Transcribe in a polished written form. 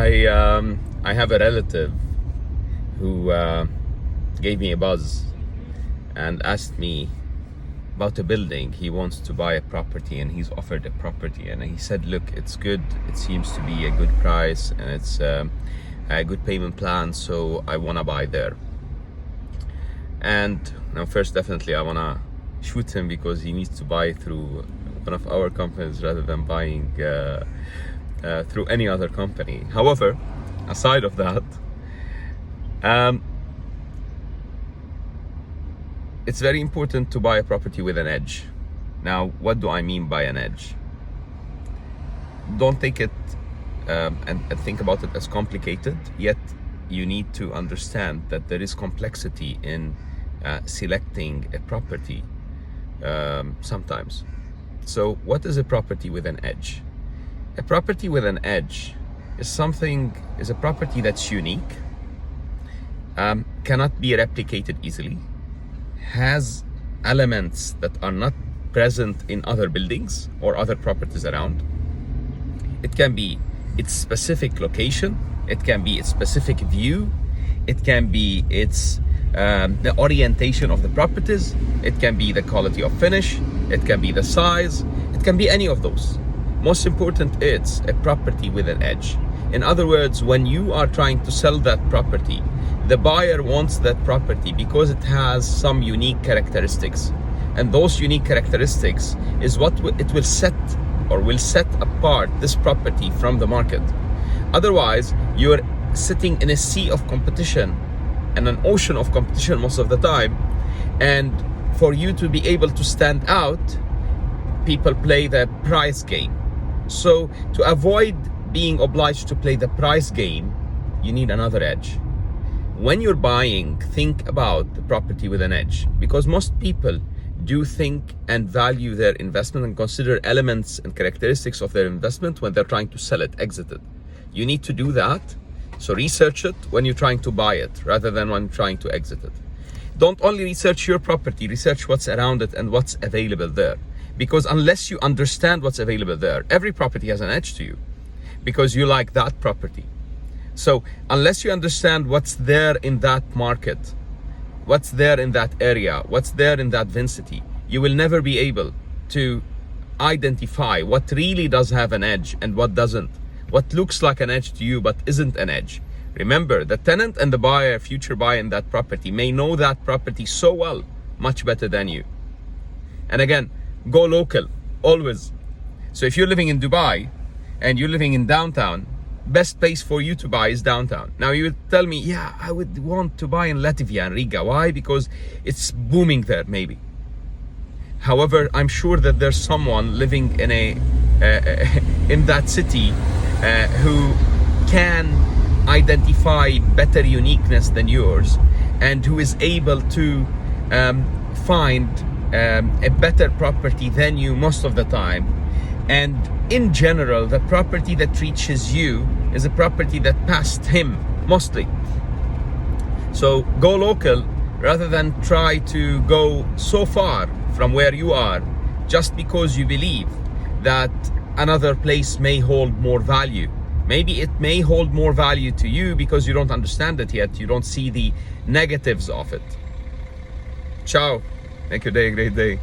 I have a relative who gave me a buzz and asked me about a building. He wants to buy a property and he's offered a property, and he said, look, it's good, it seems to be a good price, and it's a good payment plan, so I want to buy there. And now first, definitely I want to shoot him because he needs to buy through one of our companies rather than buying through any other company. However, aside of that, it's very important to buy a property with an edge. Now, what do I mean by an edge? Don't take it and think about it as complicated, yet you need to understand that there is complexity in selecting a property sometimes. So what is a property with an edge? A property with an edge is a property that's unique, cannot be replicated easily, has elements that are not present in other buildings or other properties around. It can be its specific location, it can be its specific view, it can be its the orientation of the properties, it can be the quality of finish, it can be the size, it can be any of those. Most important, it's a property with an edge. In other words, when you are trying to sell that property, the buyer wants that property because it has some unique characteristics, and those unique characteristics is what it will set apart this property from the market. Otherwise, you're sitting in a sea of competition and an ocean of competition most of the time, and for you to be able to stand out, people play the price game. So to avoid being obliged to play the price game, you need another edge. When you're buying, think about the property with an edge, because most people do think and value their investment and consider elements and characteristics of their investment when they're trying to sell it, exit it. You need to do that. So research it when you're trying to buy it rather than when trying to exit it. Don't only research your property, research what's around it and what's available there. Because unless you understand what's available there, every property has an edge to you because you like that property. So unless you understand what's there in that market, what's there in that area, what's there in that vicinity, you will never be able to identify what really does have an edge and what doesn't. What looks like an edge to you but isn't an edge. Remember, the tenant and the buyer, future buyer in that property, may know that property so well, much better than you. And again, go local, always. So if you're living in Dubai and you're living in downtown, best place for you to buy is downtown. Now you would tell me, yeah, I would want to buy in Latvia and Riga. Why? Because it's booming there, maybe. However, I'm sure that there's someone living in in that city who can identify better uniqueness than yours, and who is able to find a better property than you most of the time. And in general, the property that reaches you is a property that passed him mostly. So go local rather than try to go so far from where you are just because you believe that another place may hold more value. Maybe it may hold more value to you because you don't understand it yet. You don't see the negatives of it. Ciao. Make your day a great day.